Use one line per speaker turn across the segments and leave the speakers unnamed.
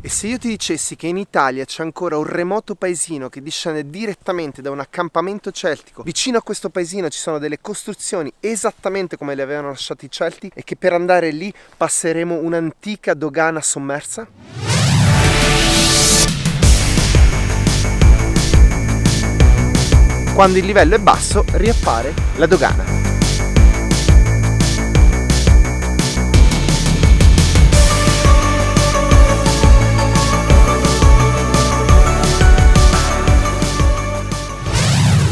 E se io ti dicessi che in Italia c'è ancora un remoto paesino che discende direttamente da un accampamento celtico, vicino a questo paesino ci sono delle costruzioni esattamente come le avevano lasciate i Celti e che per andare lì passeremo un'antica dogana sommersa? Quando il livello è basso riappare la dogana.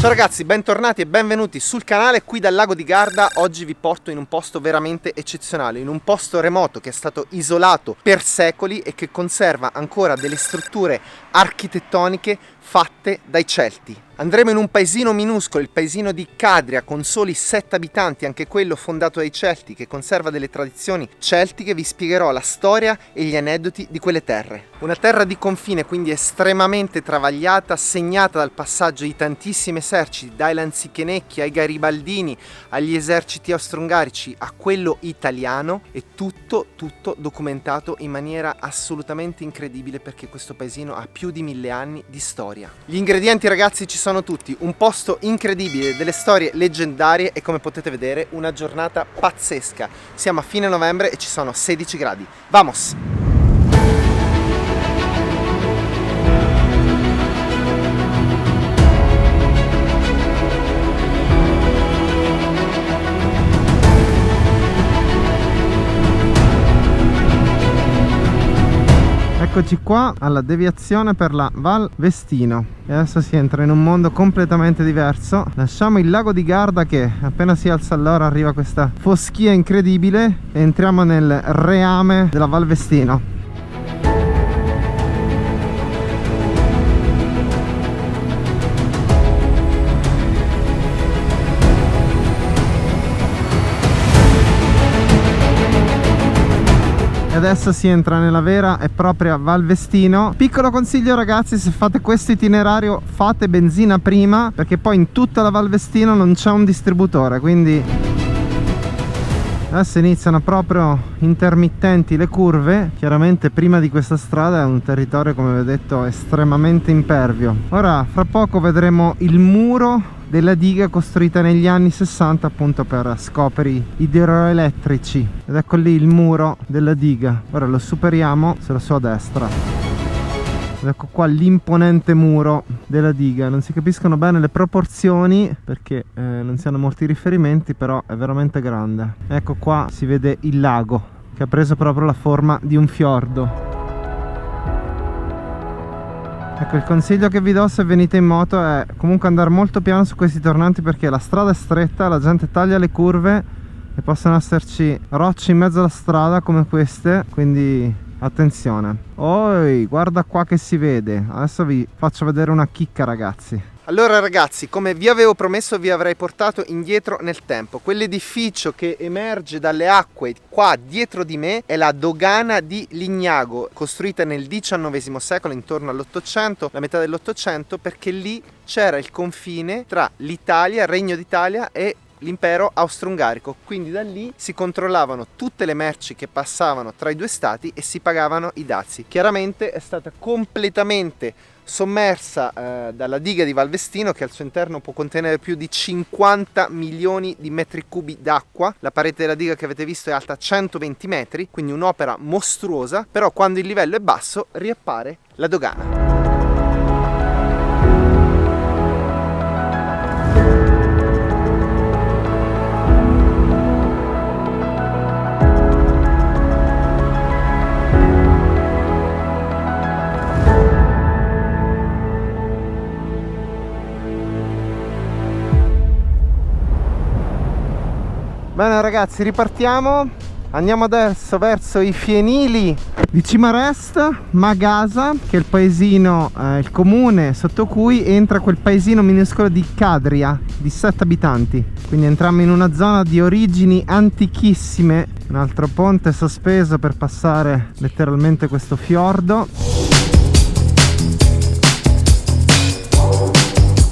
Ciao ragazzi, bentornati e benvenuti sul canale qui dal lago di Garda. Oggi vi porto in un posto veramente eccezionale, in un posto remoto che è stato isolato per secoli e che conserva ancora delle strutture architettoniche fatte dai Celti. Andremo in un paesino minuscolo, il paesino di Cadria, con soli 7 abitanti, anche quello fondato dai Celti, che conserva delle tradizioni celtiche. Vi spiegherò la storia e gli aneddoti di quelle terre. Una terra di confine, quindi estremamente travagliata, segnata dal passaggio di tantissimi eserciti, dai lanzichenecchi ai garibaldini, agli eserciti austro-ungarici, a quello italiano, e tutto documentato in maniera assolutamente incredibile, perché questo paesino ha più di 1000 anni di storia. Gli ingredienti, ragazzi, ci sono tutti: un posto incredibile, delle storie leggendarie e, come potete vedere, una giornata pazzesca. Siamo a fine novembre e ci sono 16 gradi. Vamos! Eccoci qua alla deviazione per la Val Vestino e adesso si entra in un mondo completamente diverso. Lasciamo il lago di Garda, che appena si alza all'ora arriva questa foschia incredibile, e entriamo nel reame della Val Vestino. Adesso si entra nella vera e propria Val Vestino. Piccolo consiglio, ragazzi: se fate questo itinerario fate benzina prima, perché poi in tutta la Val Vestino non c'è un distributore, quindi adesso iniziano proprio intermittenti le curve. Chiaramente prima di questa strada è un territorio, come vi ho detto, estremamente impervio. Ora fra poco vedremo il muro della diga costruita negli anni 60 appunto per scopi idroelettrici, ed ecco lì il muro della diga. Ora lo superiamo sulla sua destra ed ecco qua l'imponente muro della diga. Non si capiscono bene le proporzioni perché non si hanno molti riferimenti, però è veramente grande. Ecco qua si vede il lago che ha preso proprio la forma di un fiordo. Ecco, il consiglio che vi do se venite in moto è comunque andare molto piano su questi tornanti, perché la strada è stretta, la gente taglia le curve e possono esserci rocce in mezzo alla strada come queste, quindi attenzione. Oi, guarda qua che si vede. Adesso vi faccio vedere una chicca, ragazzi. Allora ragazzi, come vi avevo promesso, vi avrei portato indietro nel tempo. Quell'edificio che emerge dalle acque qua dietro di me è la dogana di Lignago, costruita nel XIX secolo, intorno all'800, la metà dell'800, perché lì c'era il confine tra l'Italia, il Regno d'Italia, e l'impero austro-ungarico. Quindi da lì si controllavano tutte le merci che passavano tra i due stati e si pagavano i dazi. Chiaramente è stata completamente sommersa dalla diga di Val Vestino, che al suo interno può contenere più di 50 milioni di metri cubi d'acqua. La parete della diga che avete visto è alta 120 metri, quindi un'opera mostruosa. Però quando il livello è basso riappare la dogana. Bene ragazzi, ripartiamo. Andiamo adesso verso i fienili di Cimarest, Magasa, che è il paesino, il comune sotto cui entra quel paesino minuscolo di Cadria di 7 abitanti. Quindi entriamo in una zona di origini antichissime. Un altro ponte sospeso per passare letteralmente questo fiordo.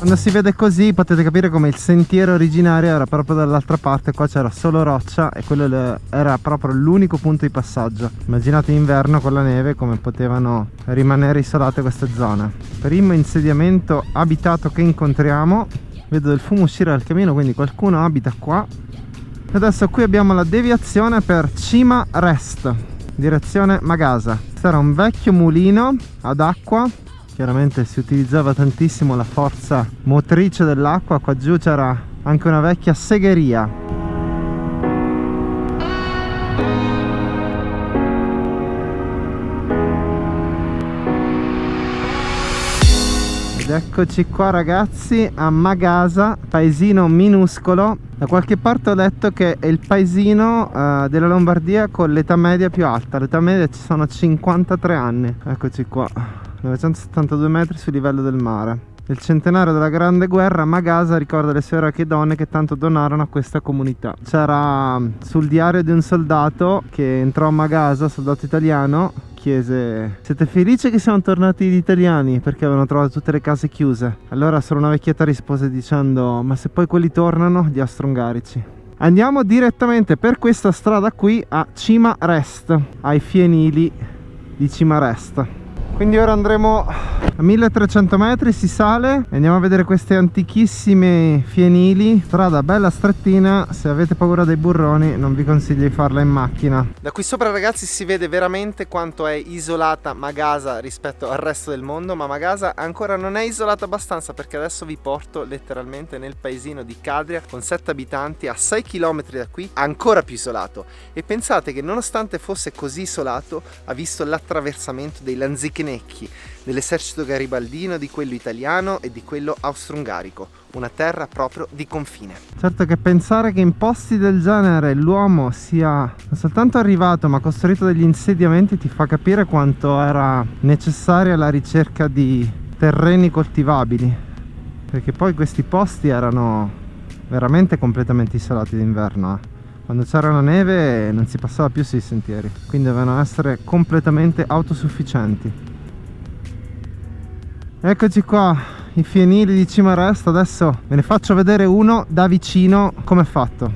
Quando si vede così potete capire come il sentiero originario era proprio dall'altra parte, qua c'era solo roccia e quello era proprio l'unico punto di passaggio. Immaginate in inverno con la neve come potevano rimanere isolate queste zone. Primo insediamento abitato che incontriamo, vedo del fumo uscire dal camino, quindi qualcuno abita qua. E adesso qui abbiamo la deviazione per Cima Rest, direzione Magasa. Questo era un vecchio mulino ad acqua. Chiaramente si utilizzava tantissimo la forza motrice dell'acqua. Qua giù c'era anche una vecchia segheria. Ed eccoci qua ragazzi a Magasa, paesino minuscolo. Da qualche parte ho letto che è il paesino della Lombardia con l'età media più alta. L'età media ci sono 53 anni. Eccoci qua, 972 metri sul livello del mare. Nel centenario della Grande Guerra Magasa ricorda le sue eroiche donne che tanto donarono a questa comunità. C'era sul diario di un soldato che entrò a Magasa, soldato italiano, chiese: siete felici che siamo tornati gli italiani? Perché avevano trovato tutte le case chiuse. Allora solo una vecchietta rispose dicendo: ma se poi quelli tornano, gli austro-ungarici. Andiamo direttamente per questa strada qui a Cima Rest, ai fienili di Cima Rest. Quindi ora andremo a 1300 metri, si sale e andiamo a vedere queste antichissime fienili. Strada bella strettina, se avete paura dei burroni non vi consiglio di farla in macchina. Da qui sopra ragazzi si vede veramente quanto è isolata Magasa rispetto al resto del mondo, ma Magasa ancora non è isolata abbastanza, perché adesso vi porto letteralmente nel paesino di Cadria con 7 abitanti a 6 km da qui, ancora più isolato. E pensate che nonostante fosse così isolato ha visto l'attraversamento dei lanzichenecchi dell'esercito garibaldino, di quello italiano e di quello austro-ungarico, una terra proprio di confine. Certo che pensare che in posti del genere l'uomo sia non soltanto arrivato ma costruito degli insediamenti ti fa capire quanto era necessaria la ricerca di terreni coltivabili, perché poi questi posti erano veramente completamente isolati d'inverno. Quando c'era la neve non si passava più sui sentieri, quindi dovevano essere completamente autosufficienti. Eccoci qua, i fienili di Cima Rest. Adesso ve ne faccio vedere uno da vicino come è fatto.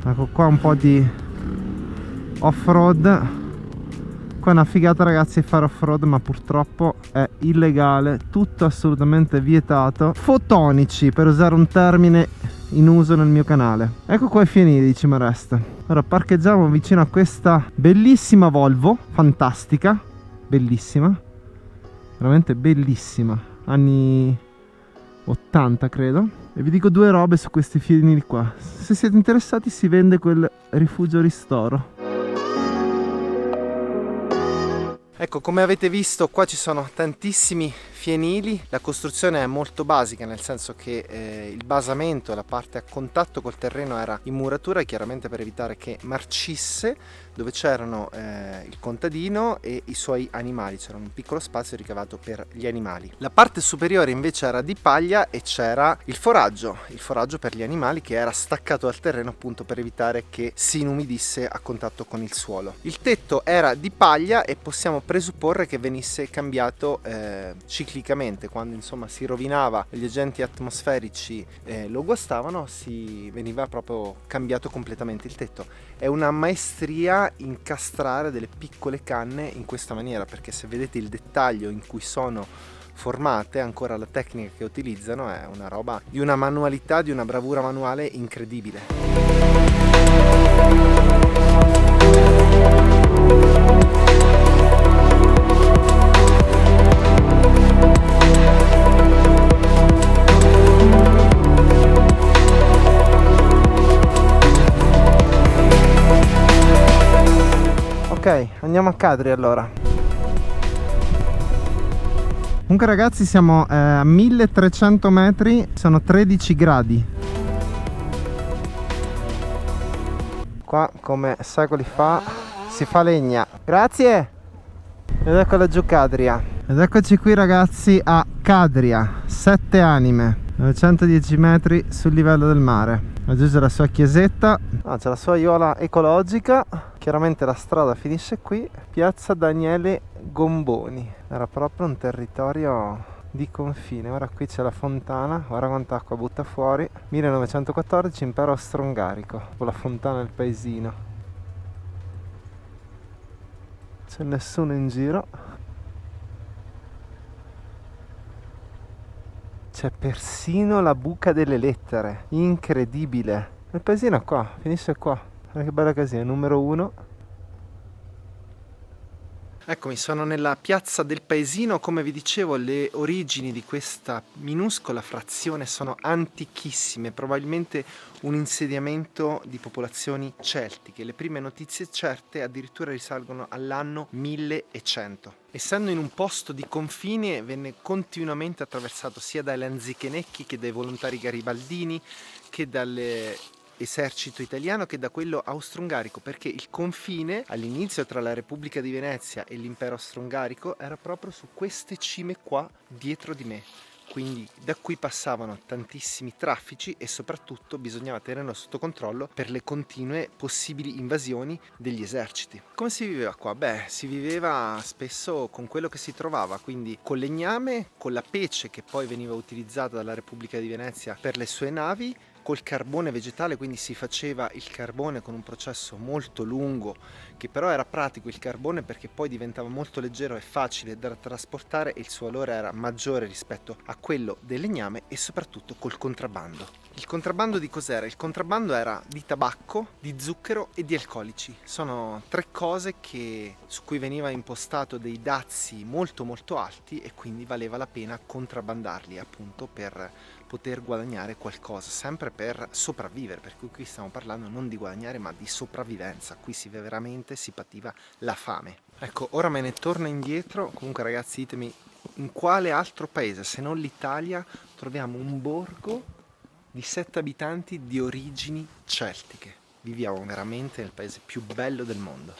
Ecco qua un po' di off-road. Qua è una figata ragazzi fare off-road, ma purtroppo è illegale, tutto assolutamente vietato. Fotonici, per usare un termine in uso nel mio canale. Ecco qua i fienili di Cima Rest. Ora parcheggiamo vicino a questa bellissima Volvo, fantastica, bellissima, veramente bellissima, anni 80 credo. E vi dico due robe su questi fienili qua: se siete interessati si vende quel rifugio ristoro. Ecco, come avete visto qua ci sono tantissimi fienili. La costruzione è molto basica, nel senso che il basamento, la parte a contatto col terreno era in muratura, chiaramente per evitare che marcisse, dove c'erano il contadino e i suoi animali, c'era un piccolo spazio ricavato per gli animali. La parte superiore invece era di paglia e c'era il foraggio per gli animali, che era staccato dal terreno appunto per evitare che si inumidisse a contatto con il suolo. Il tetto era di paglia e possiamo presupporre che venisse cambiato ciclicamente, quando insomma si rovinava, gli agenti atmosferici lo guastavano, veniva proprio cambiato completamente il tetto. È una maestria incastrare delle piccole canne in questa maniera, perché se vedete il dettaglio in cui sono formate, ancora la tecnica che utilizzano è una roba di una manualità, di una bravura manuale incredibile. Ok, andiamo a Cadri allora. Comunque ragazzi siamo a 1300 metri, sono 13 gradi. Qua come secoli fa si fa legna. Grazie! Ed ecco laggiù Cadria. Ed eccoci qui ragazzi a Cadria, 7 anime, 910 metri sul livello del mare. Laggiù c'è la sua chiesetta, c'è la sua aiuola ecologica. Chiaramente la strada finisce qui, piazza Daniele Gomboni. Era proprio un territorio di confine. Ora qui c'è la fontana, guarda quanta acqua butta fuori. 1914, impero austro-ungarico, con la fontana del paesino. C'è nessuno in giro. C'è persino la buca delle lettere, incredibile. Il paesino è qua, finisce qua. Guarda che bella casina, numero 1. Eccomi, sono nella piazza del paesino. Come vi dicevo, le origini di questa minuscola frazione sono antichissime, probabilmente un insediamento di popolazioni celtiche. Le prime notizie certe addirittura risalgono all'anno 1100. Essendo in un posto di confine, venne continuamente attraversato sia dai lanzichenecchi che dai volontari garibaldini che dall'esercito italiano che da quello austro-ungarico, perché il confine all'inizio tra la Repubblica di Venezia e l'impero austro-ungarico era proprio su queste cime qua dietro di me. Quindi da qui passavano tantissimi traffici e soprattutto bisognava tenerlo sotto controllo per le continue possibili invasioni degli eserciti. Come si viveva qua? Beh, si viveva spesso con quello che si trovava, quindi con legname, con la pece che poi veniva utilizzata dalla Repubblica di Venezia per le sue navi, col carbone vegetale, quindi si faceva il carbone con un processo molto lungo, che però era pratico il carbone perché poi diventava molto leggero e facile da trasportare e il suo valore era maggiore rispetto a quello del legname, e soprattutto col contrabbando. Il contrabbando di cos'era? Il contrabbando era di tabacco, di zucchero e di alcolici. Sono 3 cose su cui veniva impostato dei dazi molto molto alti e quindi valeva la pena contrabbandarli, appunto per poter guadagnare qualcosa, sempre per sopravvivere, perché qui stiamo parlando non di guadagnare ma di sopravvivenza. Qui veramente si pativa la fame. Ecco, ora me ne torno indietro. Comunque ragazzi, ditemi in quale altro paese, se non l'Italia, troviamo un borgo di 7 abitanti di origini celtiche. Viviamo veramente nel paese più bello del mondo.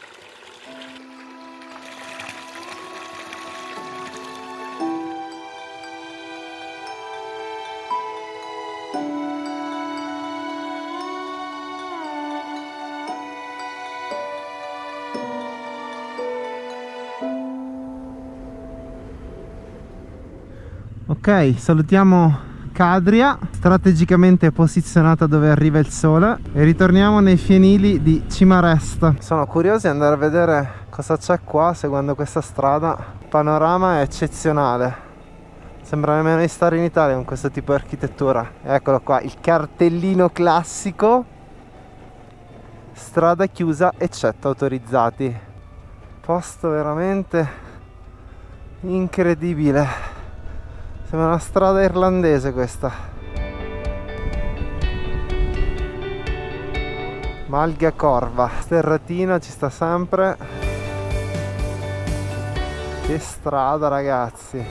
Ok, salutiamo Cadria, strategicamente posizionata dove arriva il sole, e ritorniamo nei fienili di Cimaresta. Sono curioso di andare a vedere cosa c'è qua seguendo questa strada. Il panorama è eccezionale, sembra nemmeno di stare in Italia con questo tipo di architettura. Eccolo qua, il cartellino classico: strada chiusa eccetto autorizzati. Posto veramente incredibile. Sembra una strada irlandese questa. Malga Corva, sterratina ci sta sempre. Che strada ragazzi.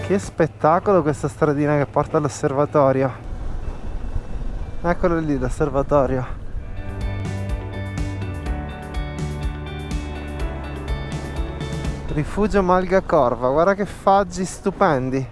Che spettacolo questa stradina che porta all'osservatorio. Eccolo lì l'osservatorio. Rifugio Malga Corva, guarda che faggi stupendi.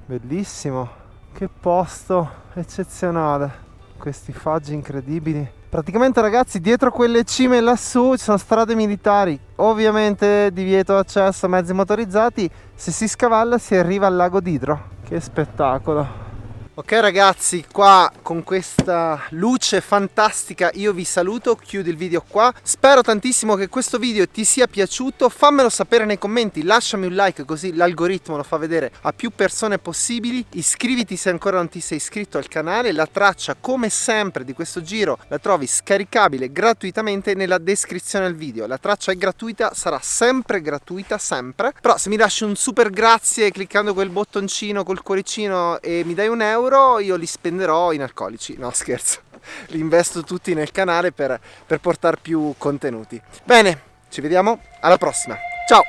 Bellissimo, che posto eccezionale. Questi faggi incredibili. Praticamente ragazzi, dietro quelle cime lassù ci sono strade militari. Ovviamente divieto accesso a mezzi motorizzati. Se si scavalla si arriva al lago d'Idro. Che spettacolo. Ok ragazzi, qua con questa luce fantastica io vi saluto, chiudo il video qua. Spero tantissimo che questo video ti sia piaciuto, fammelo sapere nei commenti, lasciami un like così l'algoritmo lo fa vedere a più persone possibili. Iscriviti se ancora non ti sei iscritto al canale. La traccia come sempre di questo giro la trovi scaricabile gratuitamente nella descrizione del video. La traccia è gratuita, sarà sempre gratuita, sempre. Però se mi lasci un super grazie cliccando quel bottoncino col cuoricino e mi dai €1, io li spenderò in alcolici. No, scherzo, li investo tutti nel canale per portare più contenuti. Bene, ci vediamo alla prossima, ciao.